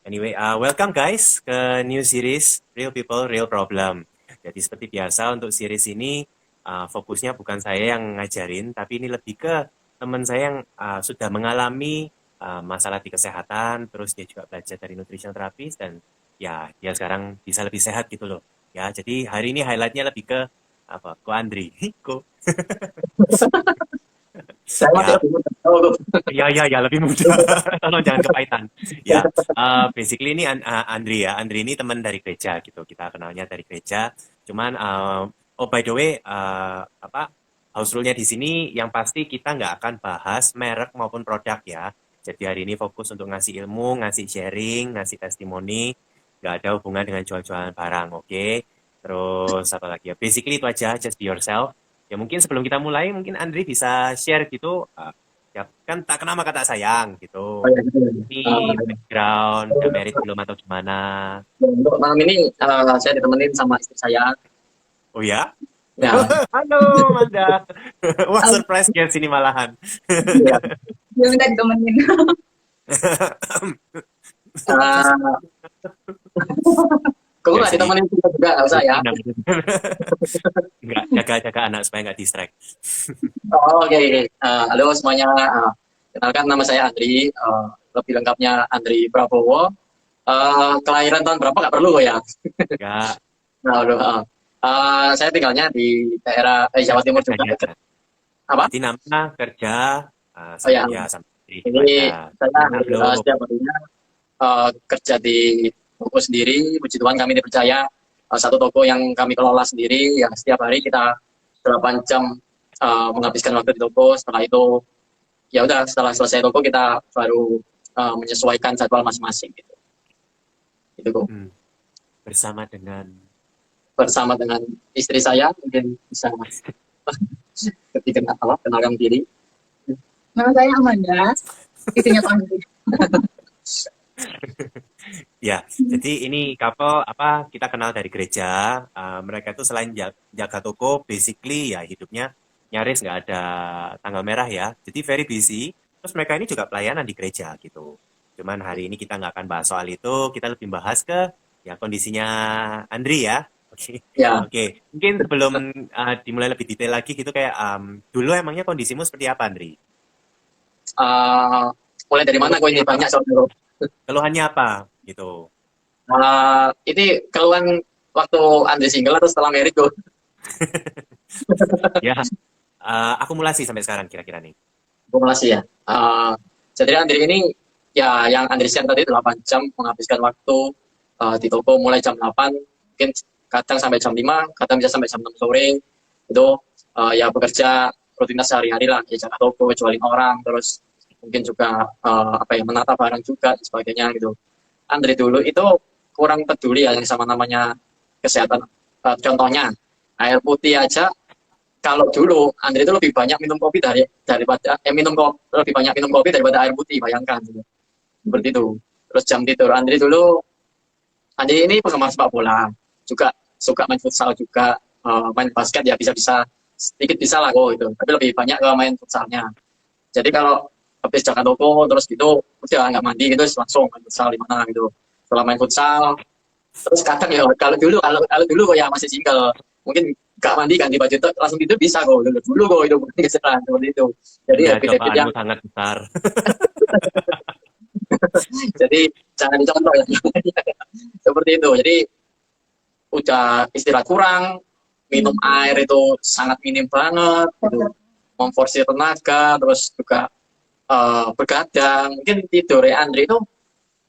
Anyway, welcome guys ke new series Real People, Real Problem. Jadi seperti biasa untuk series ini fokusnya bukan saya yang ngajarin, tapi ini lebih ke teman saya yang sudah mengalami masalah di kesehatan, terus dia juga belajar dari nutrition therapist dan ya dia sekarang bisa lebih sehat gitu loh. Ya, jadi hari ini highlightnya lebih ke apa? Ko Andri, Ko. Saya masih Ya, lebih muda. Oh, ya, lebih mudah. Tolong jangan kepahitan. Ya, basically ini Andri ya. Andri ini teman dari gereja gitu. Kita kenalnya dari gereja. Cuman, oh by the way, apa house rule-nya di sini yang pasti kita nggak akan bahas merek maupun produk ya. Jadi hari ini fokus untuk ngasih ilmu, ngasih sharing, ngasih testimoni. Nggak ada hubungan dengan jual-jualan barang, oke? Terus apa lagi ya? Basically itu aja, just be yourself. Ya mungkin sebelum kita mulai, mungkin Andri bisa share gitu. Ya, kan tak kenal maka tak sayang gitu. oh ya gitu ya. Ini background, udah married belum atau gimana? Untuk malam ini saya ditemenin sama istri saya. Oh ya? Ya, Halo, Manda. Wah, Oh, surprise guys ini malahan. ya. dia minta ditemenin. Uh, Kok Ya, nggak sini. ditemenin juga nggak usah ya? Enggak, jaga-jaga anak supaya nggak distract. Oh, oke. Halo semuanya. Kenalkan nama saya Andri. Lebih lengkapnya Andri Prabowo. Kelahiran tahun berapa nggak perlu kok ya? Enggak, Nah, udah, saya tinggalnya di daerah Jawa Timur juga. kerjanya aja. Apa? Berarti nama, kerja, Oh ya, sama istri, itu ini aja. saya Halo. setiap harinya kerja di toko sendiri. Puji Tuhan kami dipercaya satu toko yang kami kelola sendiri. Yang setiap hari kita 8 jam menghabiskan waktu di toko. Setelah itu ya udah setelah selesai toko kita baru menyesuaikan jadwal masing-masing gitu. Itu kok. Hmm, bersama dengan Bersama dengan istri saya mungkin bisa ketika apa kenalkan diri. Nama saya Amanda, istrinya Pak Andri. ya, jadi ini couple apa kita kenal dari gereja. Mereka itu selain jaga toko, basically ya hidupnya nyaris nggak ada tanggal merah ya. Jadi very busy. Terus mereka ini juga pelayanan di gereja gitu. Cuman hari ini kita nggak akan bahas soal itu. Kita lebih bahas ke ya kondisinya Andri ya. Oke, Ya, oke. Mungkin sebelum dimulai lebih detail lagi gitu kayak dulu emangnya kondisimu seperti apa Andri? uh, mulai dari mana kok Keluhannya ini apa? banyak soal. Keluhannya apa? Gitu. Ini keluhan waktu Andre single atau setelah merit tuh? Ya, akumulasi sampai sekarang kira-kira nih. Akumulasi ya. Jadi Andre ini ya yang Andre share tadi 8 jam menghabiskan waktu di toko mulai jam 8 mungkin kadang sampai jam 5 kadang bisa sampai jam 6 sore itu ya bekerja rutinitas sehari-hari lah ya jaga toko jualin orang terus mungkin juga apa ya menata barang juga dan sebagainya gitu. Andre dulu itu kurang peduli ya yang sama namanya kesehatan. Contohnya air putih aja kalau dulu Andre itu lebih banyak minum kopi daripada lebih banyak minum kopi daripada air putih bayangkan gitu. Seperti itu. Terus jam tidur Andre ini penggemar sepak bola juga suka main futsal juga main basket ya bisa-bisa sedikit bisa lah kok gitu tapi lebih banyak ke main futsalnya. Jadi kalau habis jaga toko terus gitu udah nggak mandi gitu langsung main futsal di mana gitu. Setelah main futsal terus kadang ya kalau dulu kok ya masih single mungkin gak mandi ganti baju itu langsung tidur bisa kok dulu kok itu mungkin kesalahan seperti itu jadi Iya, habit-habit yang cobaanmu sangat besar. jadi jangan dicontoh ya seperti itu jadi udah istirahat kurang minum air itu sangat minim banget gitu memforsir tenaga terus juga begadang mungkin tidur ya Andre itu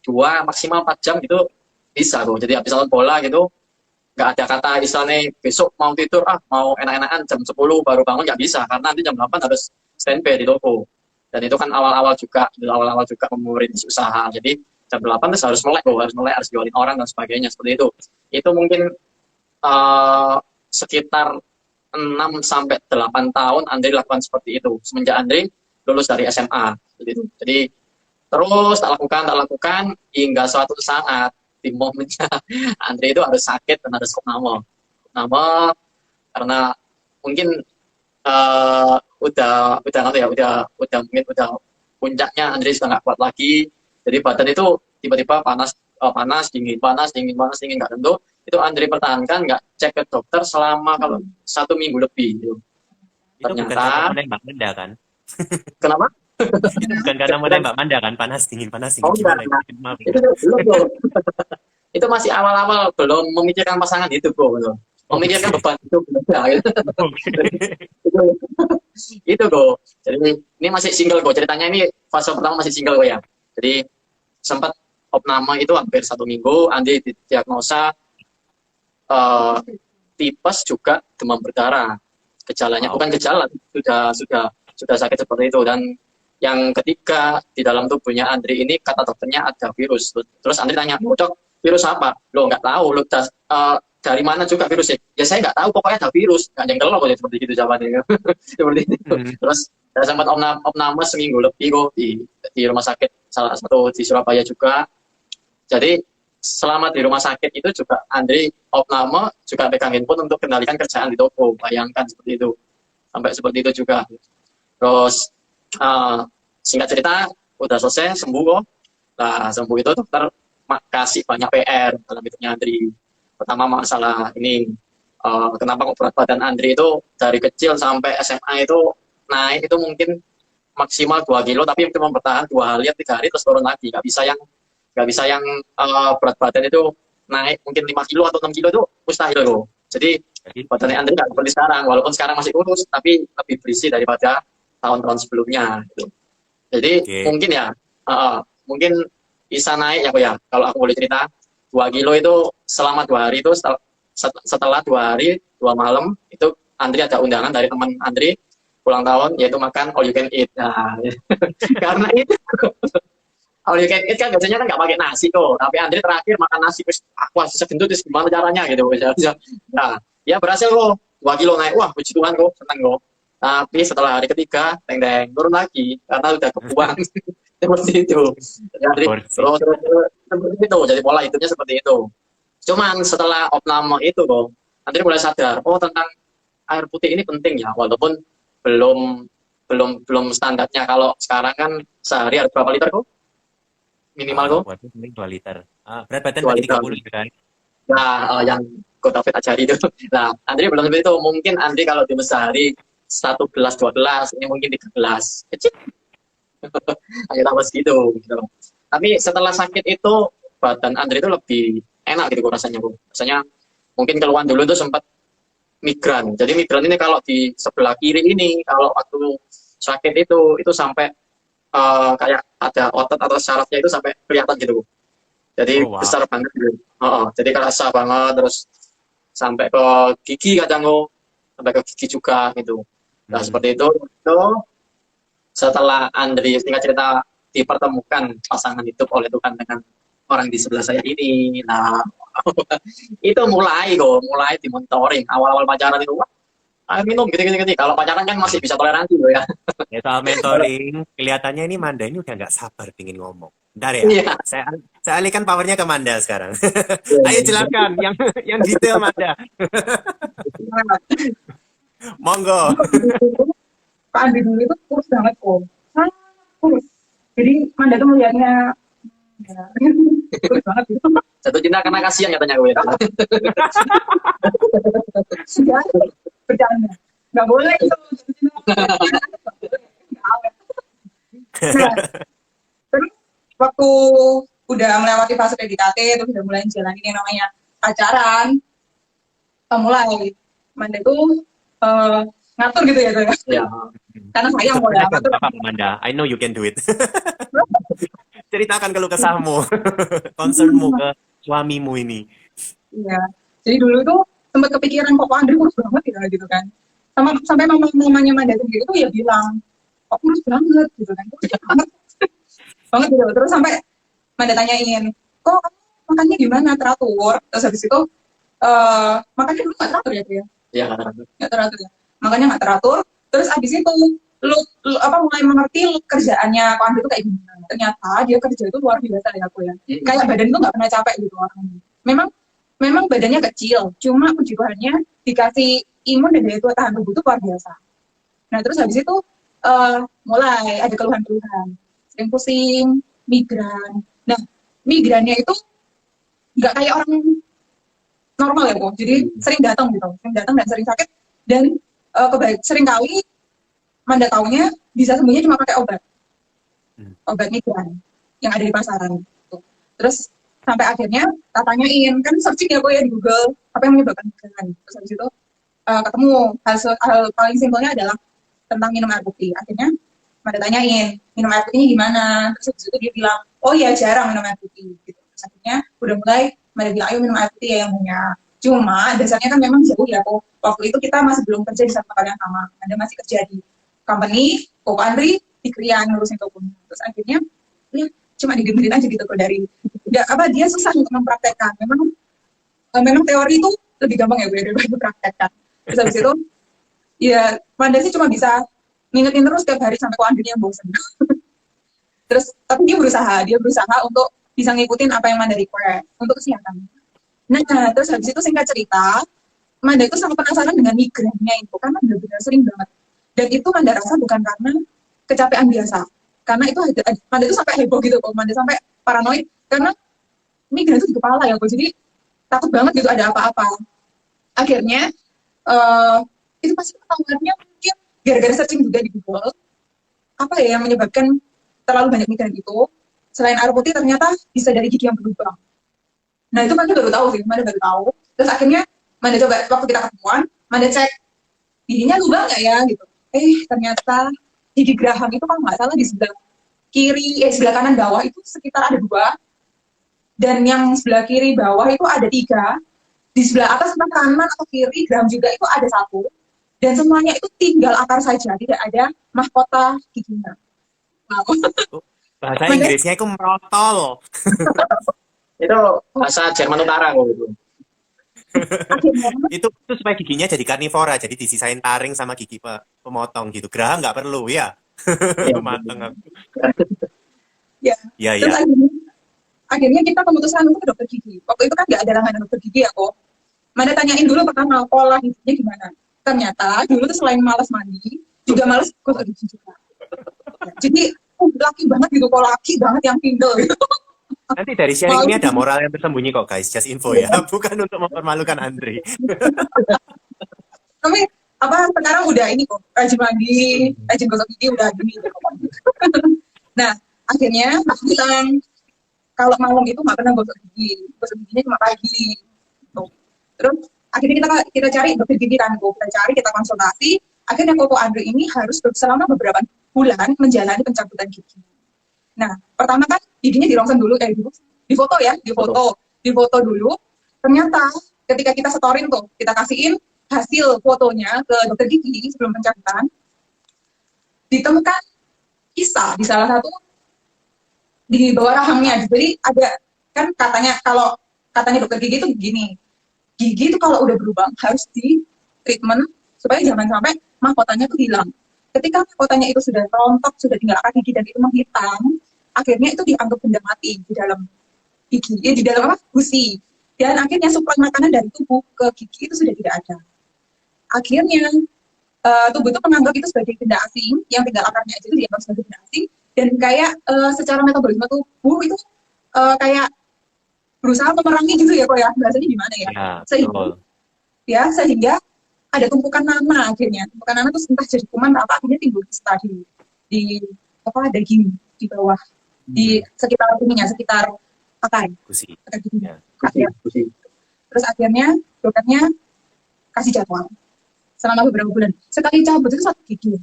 2 maksimal 4 jam gitu bisa kok jadi habis nonton bola gitu nggak ada kata istilahnya besok mau tidur mau enak-enakan jam 10 baru bangun nggak bisa karena nanti jam 8 harus standby di toko dan itu kan awal-awal juga merintis usaha jadi jam 8 terus harus jualin orang dan sebagainya seperti itu mungkin uh, sekitar 6 sampai 8 tahun Andre lakukan seperti itu semenjak Andre lulus dari SMA seperti itu jadi terus tak lakukan hingga suatu saat di momennya Andre itu harus sakit dan harus nama karena mungkin udah nanti ya udah mungkin udah puncaknya Andre sudah nggak kuat lagi jadi badan itu tiba-tiba panas panas dingin panas dingin panas dingin nggak tentu, itu Andri pertahankan nggak cek ke dokter selama kalau 1 minggu lebih gitu. Itu bukan Ternyata karena menembak Manda kan? kenapa? Itu bukan karena menembak Manda kan? Panas dingin Oh enggak, gimana enggak. itu? Maaf. Itu belum bro. Itu masih awal-awal belum memikirkan pasangan itu bro, gitu. Memikirkan Oke. beban itu belum ada, gitu. Oke. itu itu bro. Jadi ini masih single kok, ceritanya ini fase pertama masih single kok ya. Jadi sempat opname itu hampir 1 minggu, Andi didiagnosa eh, tipes juga demam berdarah. Gejalanya Wow. bukan gejala, sudah sakit seperti itu. Dan yang ketiga, di dalam tubuhnya Andri ini kata dokternya ada virus. Terus Andri tanya, "Oh, Dok, virus apa?" Lo nggak tahu, lo dari mana juga virusnya? Ya saya nggak tahu, pokoknya ada virus. Nggak jengkel lo seperti itu jawabannya. Seperti itu. Hmm. Terus saya sempat opname seminggu lebih kok di rumah sakit salah satu di Surabaya juga. Jadi selama di rumah sakit itu juga Andri opname juga pegang handphone untuk kendalikan kerjaan di toko. Bayangkan seperti itu. Sampai seperti itu juga. Terus eh, singkat cerita udah selesai sembuh kok. Nah sembuh itu dokter kasih banyak PR dalam hidupnya Andri. Pertama masalah ini kenapa kok berat badan Andri itu dari kecil sampai SMA itu naik itu mungkin maksimal 2 kilo tapi cuma bertahan 2 hari 3 hari terus turun lagi. Nggak bisa yang berat badan itu naik mungkin 5 kilo atau 6 kilo itu mustahil loh. Jadi Jadi, badannya Andri nggak seperti sekarang, walaupun sekarang masih kurus tapi lebih berisi daripada tahun-tahun sebelumnya gitu. Jadi oke. mungkin ya mungkin bisa naik ya kok ya kalau aku boleh cerita 2 kilo itu selama 2 hari itu setelah 2 hari 2 malam itu Andri ada undangan dari teman Andri ulang tahun yaitu makan all you can eat. Nah, karena itu all you can eat kan biasanya kan nggak pakai nasi tuh, tapi Andri terakhir makan nasi terus aku harus gendut terus gimana caranya gitu. Nah, ya berhasil kok 2 kilo naik, wah puji Tuhan kok seneng kok. Tapi setelah hari ketiga, teng-teng turun lagi karena udah kebuang seperti itu. Jadi Porsi. terus seperti itu, jadi pola hidupnya seperti itu. Cuman setelah opname itu kok, Andri mulai sadar, oh tentang air putih ini penting ya, walaupun belum belum belum standarnya kalau sekarang kan sehari harus berapa liter kok minimal kok Buatnya paling 2 liter. Berat badan 2 berarti liter. 30 gitu kan? Nah, yang Ko David ajari itu. Nah, Andri belum seperti itu. Mungkin Andri kalau di sehari 1 gelas 2 gelas, ini mungkin 3 gelas. Kecil, hanya tambah segitu. Gitu. Tapi setelah sakit itu badan Andri itu lebih enak gitu rasanya, Bu. Rasanya mungkin keluhan dulu itu sempat migran. Jadi migran ini kalau di sebelah kiri ini kalau waktu sakit itu sampai kayak ada otot atau syarafnya itu sampai kelihatan gitu. Jadi Oh, wow. besar banget gitu. Jadi kerasa banget terus sampai ke gigi kadang lo sampai ke gigi juga gitu. Nah Hmm. seperti itu setelah Andri singkat cerita dipertemukan pasangan hidup oleh Tuhan dengan orang di sebelah saya ini. Nah itu mulai dimonitoring awal-awal pacaran itu wah, air minum gini. Kalau pacaran kan masih bisa toleransi loh ya. Ya, soal mentoring, kelihatannya ini Manda ini udah nggak sabar pingin ngomong. Bentar ya, Iya. saya alihkan powernya ke Manda sekarang. Ayo jelaskan yang detail Manda. Monggo. Kak Andi dulu itu kurus banget kok. Sangat kurus. Jadi Manda tuh melihatnya ya, kurus banget gitu. Jatuh cinta karena kasihan katanya gue. Ya, bercanda. Nggak boleh itu. Nah, terus waktu udah melewati fase PDKT, terus udah mulai jalanin yang namanya pacaran, mulai Manda tuh ngatur gitu ya, tuh ya. Ya. Karena sayang kok ya, Sebenarnya ngatur. apa Manda? I know you can do it. Ceritakan keluh kesahmu, concernmu ke suamimu ini. Iya. Jadi dulu tuh sempat kepikiran kok Andri kurus banget ya gitu kan. Sampai mamanya Manda sendiri tuh ya bilang, kok kurus banget gitu kan. Kurus banget. Banget gitu. Terus sampai Manda tanyain, kok kamu makannya gimana? Teratur? Terus habis itu, makannya dulu nggak teratur ya tuh ya? Ya. Nggak teratur ya. Makanya nggak teratur. Terus habis itu, lu mulai mengerti kerjaannya Ko Andri itu kayak gimana. Ternyata dia kerja itu luar biasa ya aku ya. Kayak badan itu nggak pernah capek gitu orangnya. Memang badannya kecil, cuma puji Tuhannya dikasih imun dan daya tahan tubuh itu luar biasa. Nah terus habis itu mulai ada keluhan-keluhan, sering pusing, migran. Nah migrannya itu nggak kayak orang normal ya kok. Jadi sering datang gitu, sering datang dan sering sakit dan sering kali Manda taunya bisa sembuhnya cuma pakai obat migran yang ada di pasaran. Gitu. Terus sampai akhirnya tak tanyain, kan searching ya kok ya di Google apa yang menyebabkan migran. Terus habis itu ketemu hal paling simpelnya adalah tentang minum air putih. Akhirnya Manda tanyain minum air putihnya gimana. Terus habis itu dia bilang, oh ya jarang minum air putih. Gitu. Terus akhirnya udah mulai Manda bilang ayo minum air putih ya yang banyak. Cuma dasarnya kan memang jauh ya kok. Waktu itu kita masih belum kerja di satu tempat yang sama. Manda masih kerja di company, Koko Andri di Krian ngurusin tokonya. Terus akhirnya ya cuma didengerin aja gitu kok dari dia susah untuk mempraktekkan. Memang teori itu lebih gampang ya daripada praktekkan. Terus habis itu ya Manda sih cuma bisa ngingetin terus tiap hari sampai Koko Andri yang bosan. Terus tapi dia berusaha untuk bisa ngikutin apa yang Manda request untuk kesehatan. Nah, terus habis itu singkat cerita, Manda itu sangat penasaran dengan migrannya itu karena benar-benar sering banget. Dan itu Manda rasa bukan karena kecapean biasa. Karena itu Manda itu sampai heboh gitu kok. Manda sampai paranoid karena migran itu di kepala ya kok. Jadi takut banget gitu ada apa-apa. Akhirnya itu pasti ketahuannya mungkin gara-gara searching juga di Google. Apa ya yang menyebabkan terlalu banyak migran itu? Selain air putih ternyata bisa dari gigi yang berlubang. Nah itu Manda baru tahu sih, Manda baru tahu. Terus akhirnya Manda coba waktu kita ketemuan, Manda cek giginya lubang nggak ya gitu. Ternyata gigi geraham itu kalau nggak salah di sebelah kiri, sebelah kanan bawah itu sekitar ada 2. Dan yang sebelah kiri bawah itu ada 3. Di sebelah atas entah kanan atau kiri geraham juga itu ada 1. Dan semuanya itu tinggal akar saja, tidak ada mahkota giginya. Wow. Bahasa Inggrisnya itu merotol. Itu bahasa Jerman Utara kok itu. itu supaya giginya jadi karnivora, jadi disisain taring sama gigi pemotong gitu. Geraham nggak perlu ya. Mateng aku. Ya. Terus akhirnya kita memutuskan untuk ke dokter gigi. Waktu itu kan nggak ada langganan dokter gigi ya kok. Manda tanyain dulu pertama pola giginya gimana. Ternyata dulu tuh selain malas mandi, juga malas gosok gigi juga. Jadi laki banget gitu, kok laki banget yang pindel gitu. Nanti dari sharing ini ada moral yang tersembunyi kok guys, just info ya, bukan untuk mempermalukan Andri. Tapi sekarang udah ini kok, rajin mandi, rajin gosok gigi udah gini. Nah, akhirnya aku bilang kalau malam itu nggak pernah gosok giginya cuma pagi. Gitu. Terus akhirnya kita cari dokter gigi kan, kita konsultasi. Akhirnya Koko Andri ini harus selama beberapa bulan menjalani pencabutan gigi. Nah, pertama kan giginya dirongsen dulu, difoto dulu. Ternyata ketika kita setorin tuh, kita kasihin hasil fotonya ke dokter gigi sebelum pencabutan, ditemukan kisah di salah satu di bawah rahangnya. Jadi ada kan kalau katanya dokter gigi itu begini, gigi itu kalau udah berlubang harus di treatment supaya jangan sampai mahkotanya itu hilang. Ketika mahkotanya itu sudah rontok, sudah tinggal akar gigi dan itu menghitam, akhirnya itu dianggap benda mati di dalam gigi, di dalam gusi. Dan akhirnya suplai makanan dari tubuh ke gigi itu sudah tidak ada. Akhirnya tubuh itu menganggap itu sebagai benda asing, yang tinggal akarnya aja itu dianggap sebagai benda asing, dan kayak secara metabolisme tubuh itu kayak berusaha memerangi gitu ya kok ya, bahasanya gimana ya? Sehingga ada tumpukan nanah akhirnya. Tumpukan nanah itu entah jadi kuman atau akhirnya timbul kista di daging di bawah, di sekitar akar giginya. Terus akhirnya dokternya kasih jadwal selama beberapa bulan. Sekali cabut itu 1 gigi.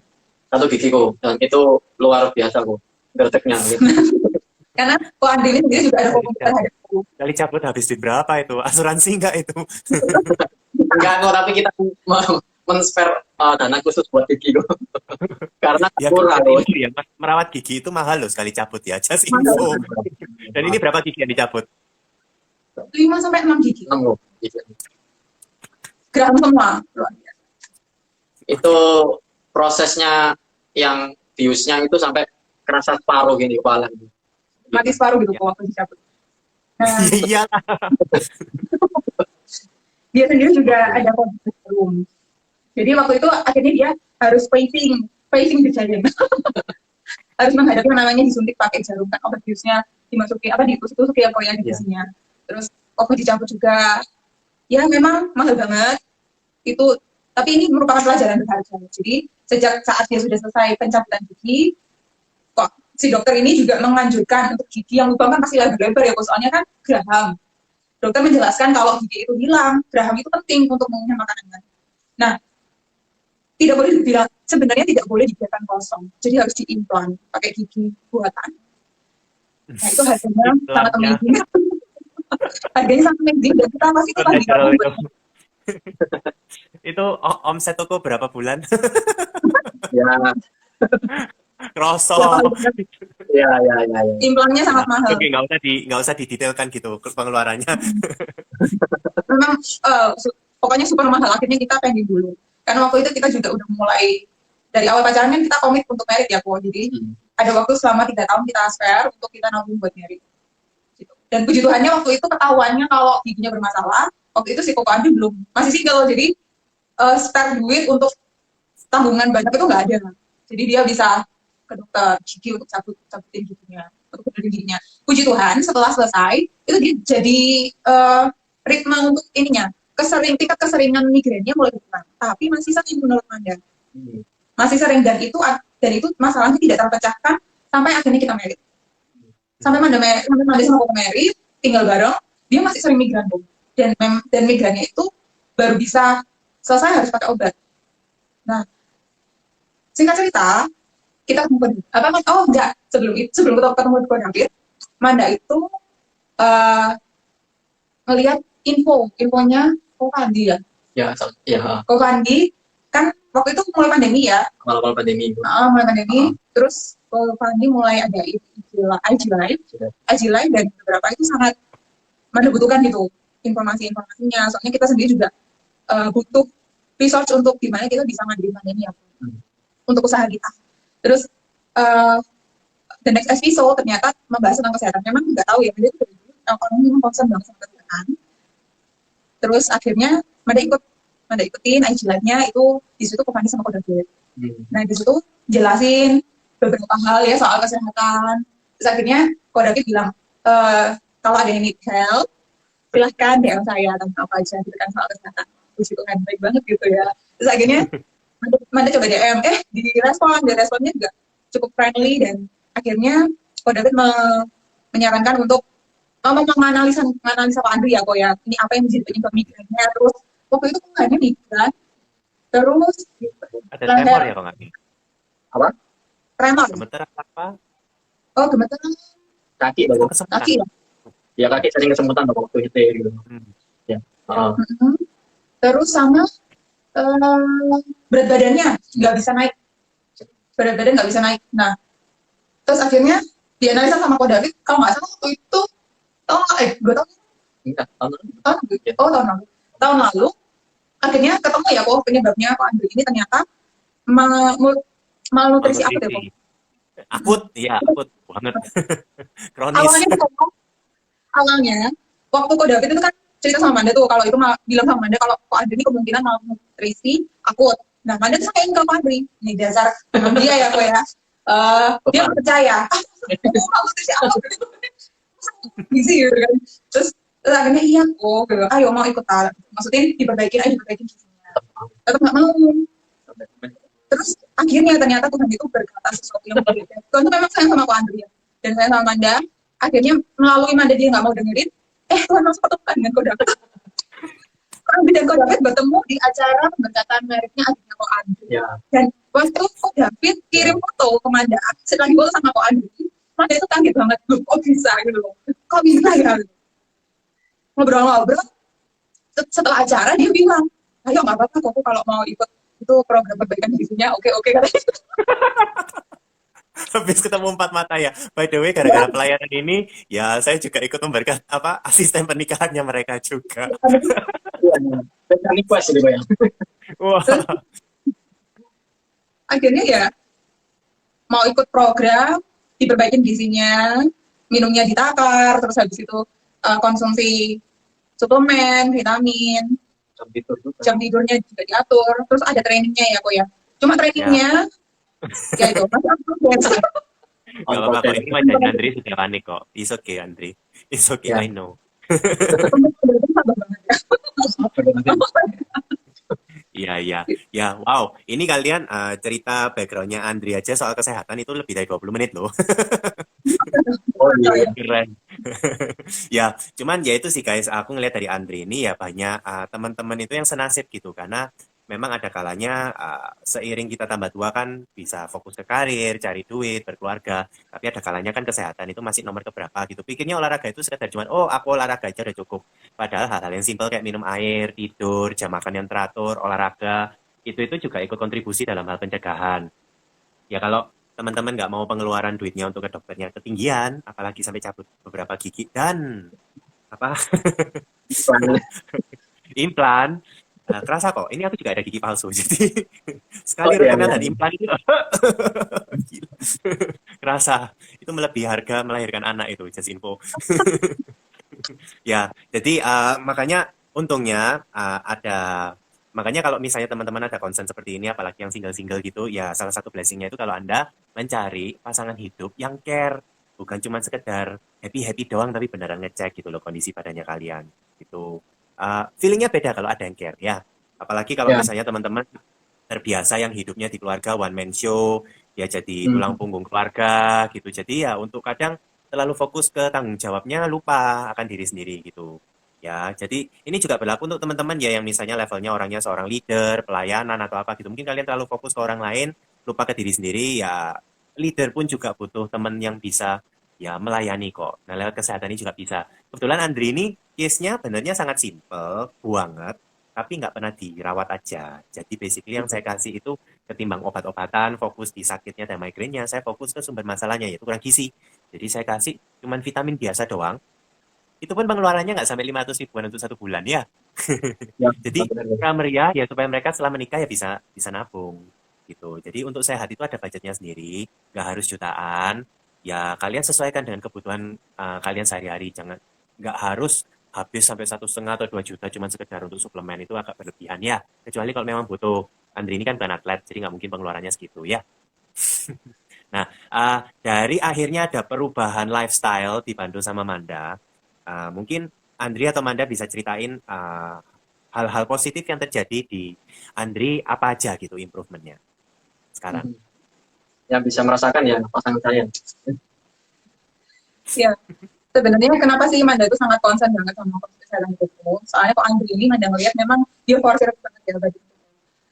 1 gigi kok, dan itu luar biasa kok gerteknya. Karena kok Andri sendiri juga ada komentar terhadap itu. Kali cabut habis duit berapa itu? Asuransi nggak itu? Enggak kok, tapi kita men-spare dana khusus buat gigi kok. Karena ya, murah ya, merawat gigi itu mahal loh sekali cabut ya, just info. Dan ini berapa gigi yang dicabut? 5-6 gigi. 6 kok. Geraham semua. Itu prosesnya yang biusnya itu sampai kerasa separuh gini kepala. Mati separuh gitu waktu dicabut. Nah, iya. Dia sendiri juga ada jarum. Jadi waktu itu akhirnya dia harus pacing berjalan. Harus menghadapi yang namanya disuntik pakai jarum kan, obat biusnya ditusuk-tusuk ya pokoknya di giginya. Terus kopi dicampur juga. Ya memang mahal banget itu, tapi ini merupakan pelajaran berharga. Jadi sejak saat dia sudah selesai pencabutan gigi, kok si dokter ini juga menganjurkan untuk gigi yang lubang kan pasti lebar-lebar ya, soalnya kan geraham. Dokter menjelaskan kalau gigi itu hilang, geraham itu penting untuk mengunyah makanan. Nah, tidak boleh dibilang, sebenarnya tidak boleh dibiarkan kosong. Jadi harus diimplan pakai gigi buatan. Nah, itu harganya sangat Implannya. amazing. Harganya sangat amazing dan kita pasti itu lagi Kalau nabung. itu itu omset toko berapa bulan? Ya, Kroso. ya, ya, ya, ya. Implannya sangat mahal. Oke, nggak usah didetailkan gitu pengeluarannya. Memang pokoknya super mahal. Akhirnya kita pending dulu. Karena waktu itu kita juga udah mulai dari awal pacaran kan kita komit untuk merit ya kok. Jadi ada waktu selama 3 tahun kita spare untuk kita nabung buat merit. Gitu. Dan puji Tuhannya waktu itu ketahuannya kalau giginya bermasalah. Waktu itu si Koko Andi belum masih single, jadi spare duit untuk tabungan banyak itu nggak ada. Jadi dia bisa ke dokter gigi untuk cabutin giginya, untuk benerin giginya. Puji Tuhan setelah selesai itu dia jadi ritme untuk ininya, tingkat keseringan migrennya mulai berkurang, tapi masih sering menurut Anda. Masih sering, dan itu masalahnya tidak terpecahkan sampai akhirnya kita merit. Sampai Manda sama Koko merit, tinggal bareng, dia masih sering migran, Bu. Dan migrannya itu baru bisa selesai harus pakai obat. Nah, singkat cerita, kita ketemu sebelum kita ketemu di David, Manda itu ngelihat infonya Koko Andi ya. Ya, ya. Koko Andi kan waktu itu mulai pandemi ya. Awal-awal pandemi. Mulai pandemi, terus Koko Andi mulai ada IG Live dan beberapa itu sangat Manda butuhkan gitu informasinya. Soalnya kita sendiri juga butuh research untuk gimana kita bisa mandiri pandemi ya, untuk usaha kita. Terus the next episode ternyata membahas tentang kesehatan. Memang nggak tahu ya, dia tuh orang memang concern banget sama kesehatan. Terus akhirnya Manda ikutin IG live-nya itu, di situ Koko Andi sama Koko David. Nah di situ jelasin beberapa hal ya soal kesehatan. Terus akhirnya Koko David bilang kalau ada yang need help, silahkan DM saya tentang apa aja gitu kan soal kesehatan. Puji Tuhan baik banget gitu ya. Terus akhirnya Manda coba DM, responnya juga cukup friendly, dan akhirnya Koko David menyarankan untuk menganalisa Pak Andri ya kok ya, ini apa yang menjadi penyebab migrannya. Terus waktu itu kok hanya migran, terus Ada tremor ya kok nggak? Apa? Tremor. Gemeter apa? Oh gemeter Kaki baru. kaki ya. Ya kaki sering kesemutan waktu itu gitu. Ya. Terus sama berat badannya nggak bisa naik. Berat badan nggak bisa naik. Nah, terus akhirnya dianalisa sama Koko David, kalau nggak salah waktu itu tahun lalu akhirnya ketemu ya kok penyebabnya kok Andri ini ternyata malnutrisi akut ya kok. Akut banget. Kronis. Awalnya waktu Koko David itu kan cerita sama Manda tuh, kalau itu bilang sama Manda kalau kok Andri ini kemungkinan malnutrisi akut. Nah Manda tuh sampein ke Kok Andri, ini dasar dia ya kok ya. Dia percaya malnutrisi akut gizi gitu kan. Terus akhirnya iya kok, ayo mau ikutan, maksudnya diperbaikin gizinya, tetap nggak mau. Terus akhirnya ternyata Tuhan itu berkata sesuatu yang berbeda. Tuhan itu memang sayang sama Kok Andri ya, dan sayang sama Manda. Akhirnya melalui Manda dia nggak mau dengerin, Tuhan langsung pertemukan dengan Kok David. Kok Andri dan Kok David bertemu di acara pemberkatan meritnya adiknya Kok Andri. Ya. Dan waktu Kok David kirim foto ke Manda sedang ngobrol sama Kok Andri, Manda itu kaget banget, kok bisa gitu loh, kok bisa ya. Ngobrol-ngobrol, setelah acara dia bilang, ayo nggak apa-apa kok kalau mau ikut itu program perbaikan gizinya, oke katanya. Habis ketemu 4 mata ya. By the way, gara-gara pelayanan ini, ya saya juga ikut memberikan asisten pernikahannya mereka juga. Iya, request gitu ya. Wah. Akhirnya ya mau ikut program, diperbaikin gizinya, minumnya ditakar, terus habis itu konsumsi suplemen, vitamin, jam tidurnya juga diatur, terus ada trainingnya ya kok ya. Cuma trainingnya ya itu masih progress. Kalau ini macam Andri sudah panik kok. It's okay Andri. It's okay, I know. Itu sabar banget ya. Apa berarti? Iya, iya. Ya, wow. Ini kalian cerita backgroundnya Andri aja soal kesehatan itu lebih dari 20 menit loh. Oh iya. Keren. Ya, cuman ya itu sih guys, aku ngelihat dari Andri ini ya banyak teman-teman itu yang senasib gitu karena memang ada kalanya seiring kita tambah tua kan bisa fokus ke karir, cari duit, berkeluarga, tapi ada kalanya kan kesehatan itu masih nomor keberapa gitu. Pikirnya olahraga itu sekedar cuman oh aku olahraga aja udah cukup. Padahal hal-hal yang simpel kayak minum air, tidur, jam makan yang teratur, olahraga itu juga ikut kontribusi dalam hal pencegahan. Ya kalau teman-teman nggak mau pengeluaran duitnya untuk ke dokternya ketinggian, apalagi sampai cabut beberapa gigi dan apa implan, kerasa kok. Ini aku juga ada gigi palsu, jadi Oh sekali root iya, canal iya. dan implan itu gila. Kerasa itu melebihi harga melahirkan anak itu, just info. Ya, jadi makanya untungnya ada makanya kalau misalnya teman-teman ada concern seperti ini, apalagi yang single-single gitu, ya salah satu blessingnya itu kalau Anda mencari pasangan hidup yang care, bukan cuma sekedar happy-happy doang, tapi beneran ngecek gitu loh kondisi badannya kalian. Gitu. Feelingnya beda kalau ada yang care ya. Apalagi kalau Ya. misalnya teman-teman terbiasa yang hidupnya di keluarga one man show, dia jadi tulang Hmm. punggung keluarga gitu. Jadi ya untuk kadang terlalu fokus ke tanggung jawabnya lupa akan diri sendiri gitu. Ya, jadi ini juga berlaku untuk teman-teman ya yang misalnya levelnya orangnya seorang leader, pelayanan atau apa gitu. Mungkin kalian terlalu fokus ke orang lain, lupa ke diri sendiri ya. Leader pun juga butuh teman yang bisa ya melayani kok. Nah, lewat kesehatan ini juga bisa. Kebetulan Andri ini case-nya benernya sangat simple banget, tapi nggak pernah dirawat aja. Jadi basically yang saya kasih itu ketimbang obat-obatan, fokus di sakitnya dan migrainnya, saya fokus ke sumber masalahnya yaitu kurang gizi. Jadi saya kasih cuman vitamin biasa doang. Itu pun pengeluarannya nggak sampai 500 ribuan untuk 1 bulan ya. Ya, Jadi benar ya. meriah ya supaya mereka setelah menikah ya bisa bisa nabung gitu. Jadi untuk sehat itu ada budgetnya sendiri, nggak harus jutaan. Ya kalian sesuaikan dengan kebutuhan kalian sehari-hari. Jangan nggak harus habis sampai 1,5 atau 2 juta cuma sekedar untuk suplemen itu agak berlebihan ya. Kecuali kalau memang butuh. Andri ini kan bukan atlet, jadi nggak mungkin pengeluarannya segitu ya. Nah, dari akhirnya ada perubahan lifestyle dibantu sama Manda. Mungkin Andri atau Manda bisa ceritain hal-hal positif yang terjadi di Andri apa aja gitu improvementnya sekarang. Hmm. Yang bisa merasakan ya pasangan saya. Ya, sebenarnya kenapa sih Manda itu sangat concern banget sama kesehatan hidupmu? Soalnya kok Andri ini Manda ngeliat memang dia forsir banget ya badan.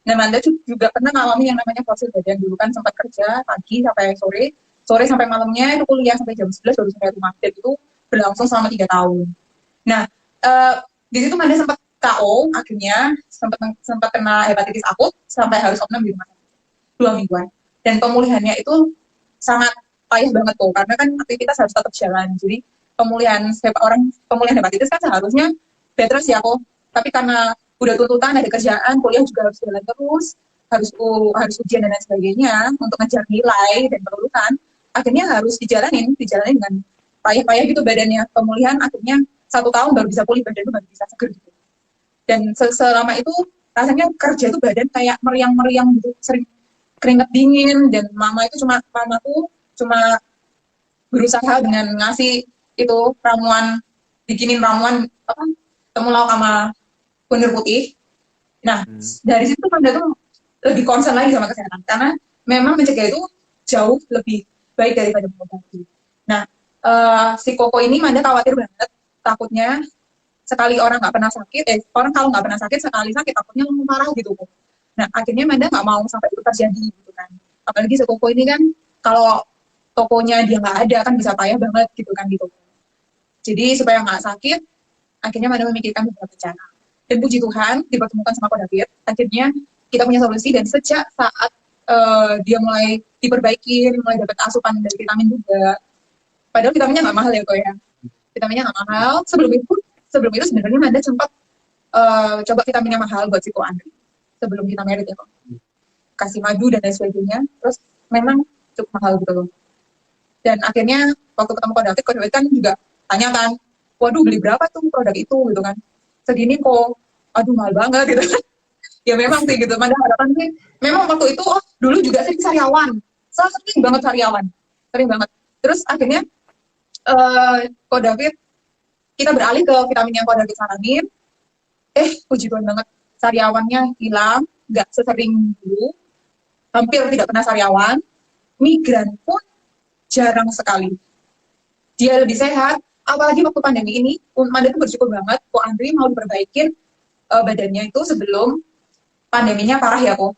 Nah, Manda juga pernah ngalamin yang namanya forsir badan dulu kan sempat kerja pagi sampai sore, sore sampai malamnya itu kuliah sampai jam 11 baru sampai rumah dan itu berlangsung selama 3 tahun. Nah, eh, di situ Manda sempat KO akhirnya sempat kena hepatitis akut sampai harus opnam di rumah sakit 2 mingguan. Dan pemulihannya itu sangat payah banget tuh karena kan aktivitas harus tetap jalan. Jadi pemulihan hepatitis kan seharusnya bed rest ya kok. Tapi karena udah tuntutan ada kerjaan, kuliah juga harus jalan terus, harus ujian dan lain sebagainya untuk ngejar nilai dan kelulusan. Akhirnya harus dijalanin dengan payah-payah gitu badannya. Pemulihan akhirnya 1 tahun baru bisa pulih badan itu baru bisa seger gitu. Dan selama itu rasanya kerja itu badan kayak meriang-meriang gitu, sering keringet dingin dan mamaku cuma berusaha dengan ngasih itu bikinin ramuan apa temulawak sama kunir putih. Nah, dari situ Manda tuh lebih concern lagi sama kesehatan karena memang mencegah itu jauh lebih baik daripada mengobati. Nah, si Koko ini Manda khawatir banget, takutnya sekali orang nggak pernah sakit, orang kalau nggak pernah sakit sekali sakit takutnya parah gitu. Nah, akhirnya Manda nggak mau sampai itu terjadi gitu kan. Apalagi si Koko ini kan kalau tokonya dia nggak ada kan bisa payah banget gitu kan gitu. Jadi supaya nggak sakit, akhirnya Manda memikirkan beberapa cara. Dan puji Tuhan dipertemukan sama Ko David, akhirnya kita punya solusi dan sejak saat dia mulai diperbaiki, mulai dapat asupan dari vitamin juga. Padahal vitaminnya nggak mahal ya kok ya. Vitaminnya nggak mahal. Sebelum itu sebenarnya Manda sempat coba vitamin yang mahal buat si Ko Andri sebelum kita merit ya kok. Kasih madu dan lain sebagainya. Terus memang cukup mahal gitu loh. Dan akhirnya waktu ketemu Ko David kan juga tanya kan, waduh beli berapa tuh produk itu gitu kan. Segini kok, aduh mahal banget gitu kan. Ya memang sih gitu, Manda harapan sih. Memang waktu itu, dulu juga sering sariawan. Sering banget sariawan. Sering banget. Terus akhirnya Ko David kita beralih ke vitamin yang kodrat saranin. Puji Tuhan banget, sariawannya hilang, nggak sesering dulu, hampir tidak pernah sariawan, migran pun jarang sekali. Dia lebih sehat, apalagi waktu pandemi ini, Manda tuh bersyukur banget, kok Andri mau diperbaikin badannya itu sebelum pandeminya parah ya kok.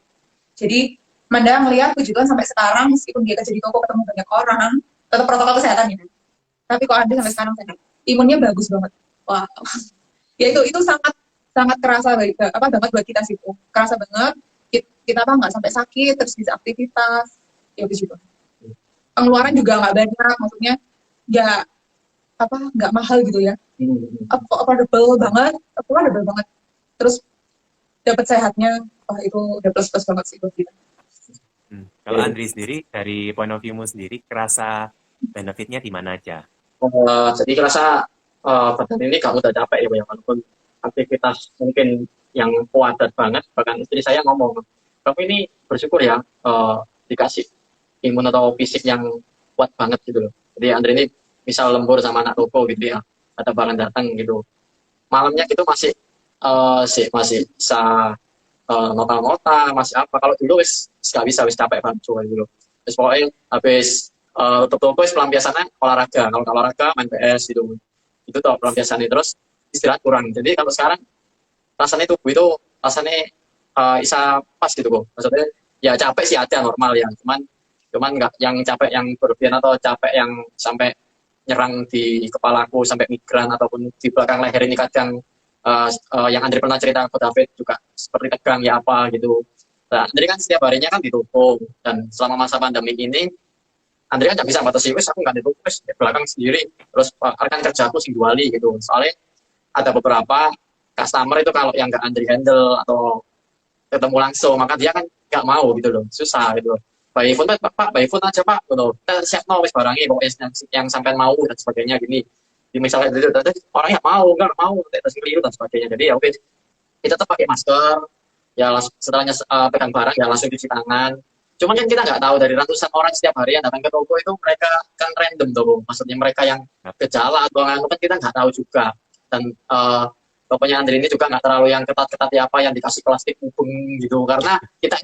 Jadi Manda ngelihat puji Tuhan sampai sekarang, meskipun dia kerja di toko ketemu banyak orang, tetap protokol kesehatan ya. Tapi kok Andri sampai sekarang sehat, imunnya bagus banget. Wah, ya itu sangat sangat kerasa banget buat kita sih, kerasa banget. Kita nggak sampai sakit, terus bisa aktivitas, ya puji Tuhan. Pengeluaran juga nggak banyak, maksudnya nggak mahal gitu ya, affordable banget. Terus dapat sehatnya, itu udah plus banget sih buat kita. Kalau Andri sendiri dari point of view-mu sendiri kerasa benefitnya di mana aja? Jadi kerasa badan ini gak mudah capek ya, walaupun aktivitas mungkin yang padat banget. Bahkan istri saya ngomong, kamu ini bersyukur ya dikasih imun atau fisik yang kuat banget gitu loh. Jadi Andre ini misal lembur sama anak toko gitu ya, ada barang datang gitu, malamnya gitu masih masih bisa nota-nota, masih apa. Kalau dulu wis gak bisa, wis capek banget gitu loh. Terus pokoknya habis tutup toko wis pelampiasannya olahraga. Kalau olahraga main PS gitu. Itu tuh pelampiasannya, terus istirahat kurang. Jadi kalau sekarang rasanya tubuh itu rasanya bisa pas gitu kok. Maksudnya ya capek sih ada normal ya, cuman nggak yang capek yang berlebihan atau capek yang sampai nyerang di kepalaku sampai migran ataupun di belakang leher ini kadang yang Andre pernah cerita ke David juga seperti tegang ya apa gitu. Nah, Andre kan setiap harinya kan di toko, dan selama masa pandemi ini Andre kan nggak bisa batasi, wes aku nggak di toko, wes di belakang sendiri, terus rekan kerjaku sing duali gitu. Soalnya ada beberapa customer itu kalau yang nggak Andre handle atau ketemu langsung, maka dia kan nggak mau gitu loh, susah gitu loh. By phone Pak, by phone aja Pak, gitu. Kita siap no wes barangnya, pokoknya yang sampai mau dan sebagainya gini. Di misalnya itu orangnya mau, nggak mau, terus keliru dan sebagainya. Jadi ya oke, kita tetap pakai masker, ya setelahnya pegang barang ya langsung cuci tangan. Cuman kan kita nggak tahu dari ratusan orang setiap hari yang datang ke toko itu mereka kan random tuh, maksudnya mereka yang gejala atau kan kita nggak tahu juga. Dan tokonya Andre ini juga nggak terlalu yang ketat-ketat ya apa yang dikasih plastik hubung gitu, karena kita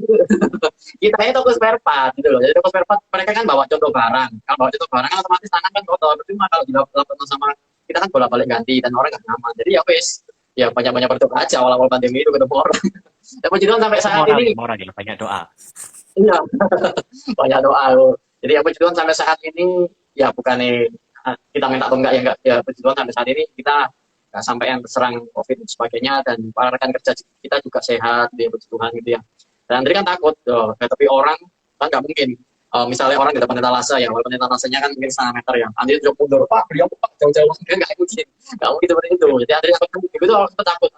kita ini toko spare part gitu loh. Jadi toko spare part mereka kan bawa contoh barang, kalau bawa contoh barang kan otomatis tangan kan kotor. Cuma kalau dilakukan sama kita kan bolak-balik ganti dan orang nggak nyaman. Jadi ya wes, ya banyak-banyak berdoa aja awal-awal pandemi itu ketemu orang. Tapi juga sampai saat ini moral ya, banyak doa. iya banyak doa loh. Jadi ya puji Tuhan sampai saat ini ya bukannya kita minta atau enggak ya enggak, ya puji Tuhan sampai saat ini kita nggak sampai yang terserang COVID dan sebagainya, dan para rekan kerja kita juga sehat, dia puji Tuhan gitu ya. Dan Andri kan takut, tapi orang kan nggak mungkin. Misalnya orang di depan etalase ya, walaupun etalasenya kan mungkin 1,5 meter ya, Andri jauh mundur, Pak, beliau Pak, jauh-jauh, nggak mungkin seperti itu. Jadi Andri itu orang takut,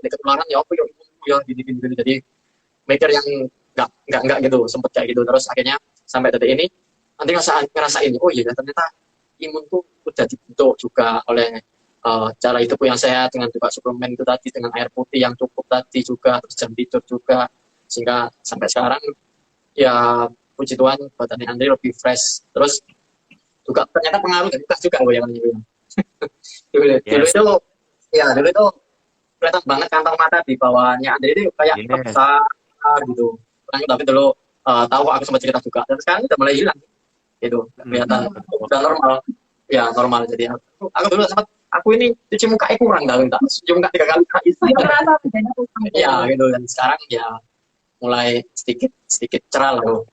di ketularan ya, ya gini. Jadi mikir yang nggak gitu, sempet kayak gitu. Terus akhirnya sampai detik ini, Andri ngerasain, oh iya ternyata imun tuh udah dibentuk juga oleh cara hidup yang sehat, dengan juga suplemen itu tadi, dengan air putih yang cukup tadi juga, terus jam tidur juga, sehingga sampai sekarang ya puji Tuhan badannya Andre lebih fresh. Terus juga ternyata pengaruh dari tas juga loh yang dulu itu kelihatan banget kantong mata di bawahnya Andre itu kayak besar gitu. Tapi dulu tahu aku sempat cerita juga, dan sekarang udah mulai hilang gitu, kelihatan udah normal ya, normal. Jadi aku dulu sempat, aku ini cuci muka kurang kali, tak cuci muka 3 kali ya gitu. Dan sekarang ya mulai sedikit cerah lah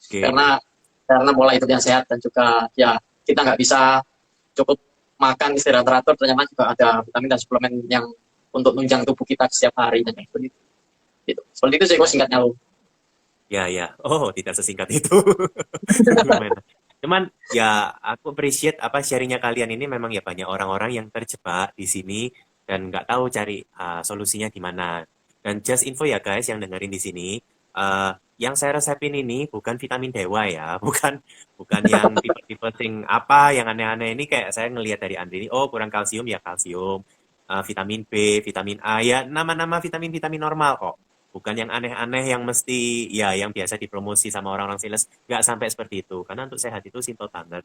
karena mulai hidupnya sehat, dan juga ya kita nggak bisa cukup makan istirahat teratur, ternyata juga ada vitamin dan suplemen yang untuk menunjang tubuh kita setiap hari, dan seperti itu sih gue singkatnya lo. Ya, oh tidak sesingkat itu. Cuman ya aku appreciate apa sharingnya kalian ini, memang ya banyak orang-orang yang terjebak di sini dan nggak tahu cari solusinya di mana. Dan just info ya guys yang dengerin di sini, yang saya resepin ini bukan vitamin dewa ya, bukan yang tipe-tipe sing apa yang aneh-aneh ini. Kayak saya ngelihat dari Andri ini, oh kurang kalsium ya kalsium, vitamin B, vitamin A, ya nama-nama vitamin-vitamin normal kok. Bukan yang aneh-aneh yang mesti ya yang biasa dipromosi sama orang-orang sales, nggak sampai seperti itu. Karena untuk sehat itu simple banget.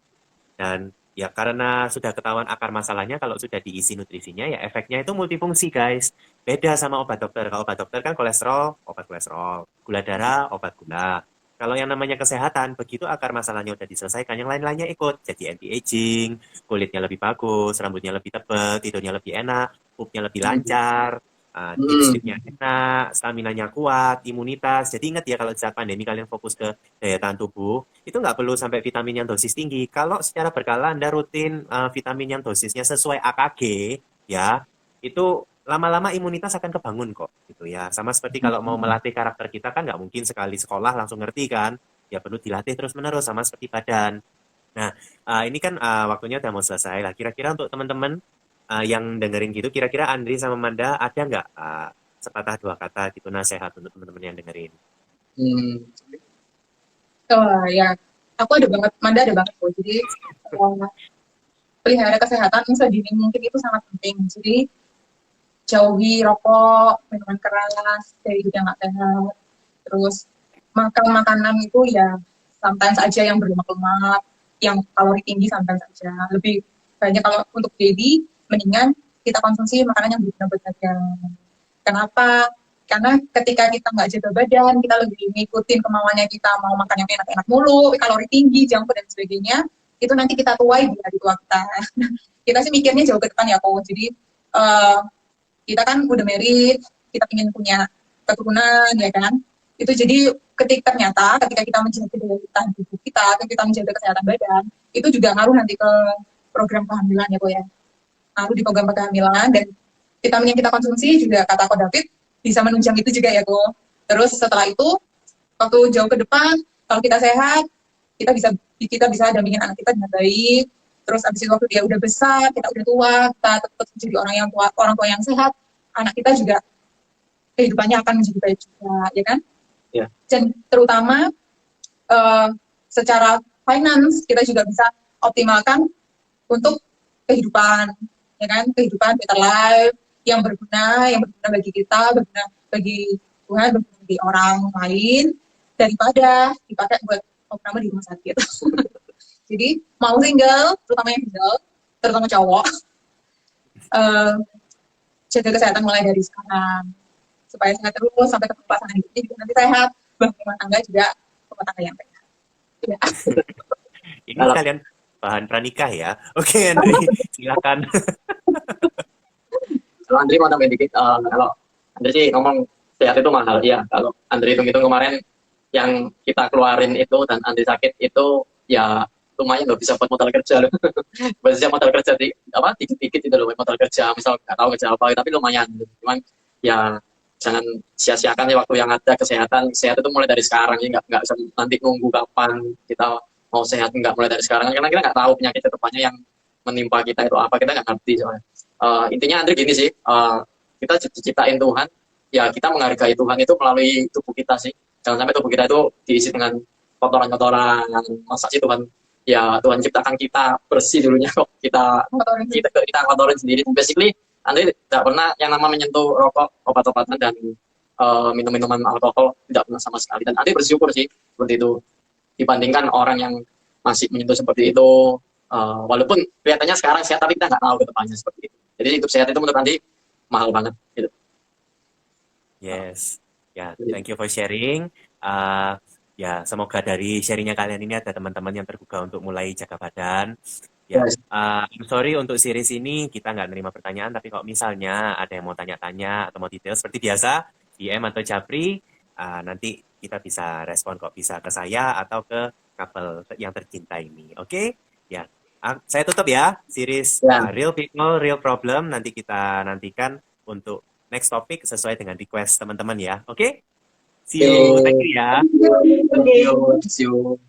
Dan Ya, karena sudah ketahuan akar masalahnya, kalau sudah diisi nutrisinya, ya efeknya itu multifungsi, guys. Beda sama obat dokter. Kalau obat dokter kan kolesterol, obat kolesterol. Gula darah, obat gula. Kalau yang namanya kesehatan, begitu akar masalahnya udah diselesaikan, yang lain-lainnya ikut. Jadi anti-aging, kulitnya lebih bagus, rambutnya lebih tebal, tidurnya lebih enak, pupnya lebih lancar, deep Hmm. sleep-nya enak, stamina-nya kuat, imunitas. Jadi ingat ya, kalau saat pandemi kalian fokus ke daya tahan tubuh, itu nggak perlu sampai vitamin yang dosis tinggi. Kalau secara berkala Anda rutin vitamin yang dosisnya sesuai AKG, ya, itu lama-lama imunitas akan kebangun kok, gitu ya. Sama seperti kalau mau melatih karakter kita kan nggak mungkin sekali sekolah langsung ngerti kan, ya perlu dilatih terus-menerus sama seperti badan. Nah, ini kan waktunya udah mau selesai lah. Kira-kira untuk teman-teman yang dengerin gitu, kira-kira Andri sama Manda ada nggak sepatah dua kata gitu nasihat untuk teman-teman yang dengerin? Hmm. Ya, aku ada banget, Manda ada banget kok. Jadi pelihara kesehatan sedini mungkin itu sangat penting. Jadi jauhi rokok, minuman keras, kayak gitu yang nggak sehat. Terus makan makanan itu ya sometimes aja yang berlemak-lemak, yang kalori tinggi sometimes aja. Lebih banyak kalau untuk baby, mendingan kita konsumsi makanan yang berlebihan. Kenapa? Karena ketika kita nggak jaga badan, kita lebih ngikutin kemauannya kita, mau makan yang enak-enak mulu, kalori tinggi, junk food, dan sebagainya, itu nanti kita tuai di hari tua kita. Kita sih mikirnya jauh ke depan ya, kok. Jadi, kita kan udah married, kita ingin punya keturunan, ya kan? Itu jadi ternyata ketika kita menjaga daya tahan tubuh kita, ketika kita menjaga kesehatan badan, itu juga ngaruh nanti ke program kehamilan ya, kok ya. Ngaruh di program kehamilan, dan vitamin yang kita konsumsi juga kata Ko David bisa menunjang itu juga ya, kok. Terus setelah itu, waktu jauh ke depan, kalau kita sehat, kita bisa dampingin anak kita dengan baik. Terus abis itu waktu dia udah besar, kita udah tua, kita tetap jadi orang tua yang sehat, anak kita juga kehidupannya akan menjadi baik juga, ya kan? Ya. Dan terutama secara finance kita juga bisa optimalkan untuk kehidupan, ya kan? Kehidupan better life yang berguna bagi kita, berguna bagi Tuhan, berguna bagi orang lain, daripada dipakai buat opname di rumah sakit. Jadi mau single, terutama yang single, terutama cowok, jaga kesehatan mulai dari sekarang supaya sehat terus sampai ke pasangan hidupnya juga nanti sehat, bahkan rumah tangga juga rumah tangga yang sehat. Ya. Ini kalian bahan pranikah ya? Oke, Andri, silakan. Kalau Andri mau tambahin dikit, kalau Andri sih ngomong sehat itu mahal, ya. Kalau Andri hitung-hitung kemarin yang kita keluarin itu dan Andri sakit itu ya lumayan loh, bisa buat modal kerja loh. Bisa modal kerja di apa dikit-dikit itu loh modal kerja, misal nggak tahu kerja apa, tapi lumayan. Cuman ya jangan sia-siakan ya waktu yang ada. Kesehatan sehat itu mulai dari sekarang ya, nggak bisa nanti nunggu kapan kita mau sehat, nggak mulai dari sekarang karena kita nggak tahu penyakit kedepannya yang menimpa kita itu apa, kita nggak ngerti soalnya. Intinya Andri gini sih, kita ciptain Tuhan, ya kita menghargai Tuhan itu melalui tubuh kita sih. Jangan sampai tubuh kita itu diisi dengan kotoran-kotoran. Masa sih Tuhan, ya Tuhan ciptakan kita bersih dulunya kok, kita kotorin sendiri. Basically Andri tidak pernah yang nama menyentuh rokok, obat-obatan, dan minum-minuman alkohol, tidak pernah sama sekali. Dan Andri bersyukur sih seperti itu dibandingkan orang yang masih menyentuh seperti itu. Walaupun kelihatannya sekarang sehat, tapi kita nggak tahu ke depannya seperti itu. Jadi hidup sehat itu menurut Andi mahal banget gitu. Yes, ya, thank you for sharing. Ya, semoga dari sharingnya kalian ini ada teman-teman yang tergugah untuk mulai jaga badan. Ya, Yes. I'm sorry untuk series ini kita nggak nerima pertanyaan, tapi kalau misalnya ada yang mau tanya-tanya atau mau detail seperti biasa, DM atau Japri, nanti kita bisa respon kok, bisa ke saya atau ke couple yang tercinta ini. Oke? Ya, saya tutup ya series Ya. Real People, Real Problem. Nanti kita nantikan untuk next topic sesuai dengan request teman-teman ya. Oke? See you. Thank you ya. Thank you. See you.